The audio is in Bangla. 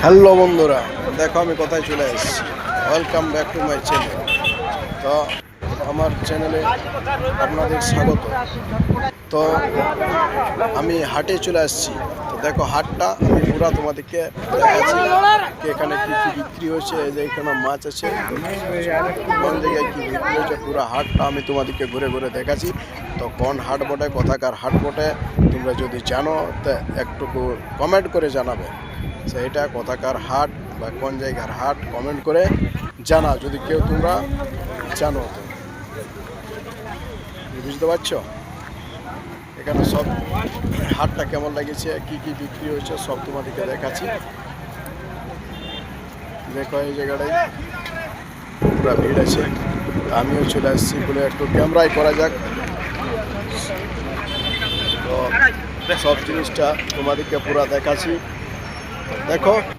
হ্যালো বন্ধুরা, দেখো আমি কোথায় চলে এসেছি। Welcome back to my channel. তো আমার চ্যানেলে আপনাদের স্বাগত। তো আমি হাটে চলে আসছি। তো দেখো হাটটা আমি পুরা তোমাদেরকে দেখাচ্ছি এখানে কী কী বিক্রি হয়েছে। এই যে এখানে মাছ আছে, কোন জায়গায় কী বিক্রি হয়েছে পুরো হাটটা আমি তোমাদেরকে ঘুরে ঘুরে দেখাচ্ছি। তো কোন হাট বটে, কোথাকার হাট বটে, তোমরা যদি জানো তা একটুকু কমেন্ট করে জানাবে। সেইটা কোথাকার হাট বা কোন জায়গার হাট কমেন্ট করে জানা, যদি কেউ তোমরা জানো তো। বুঝতে পারছো এখানে সব হাটটা কেমন লাগেছে, কি কি বিক্রি হয়েছে সব তোমাদেরকে দেখাচ্ছি। দেখো এই জায়গাটায় পুরো ভিড় আছে। আমিও চলে আসছি বলে একটু ক্যামেরায় করা যাক। তো সব জিনিসটা তোমাদেরকে পুরো দেখাচ্ছি। দেখো।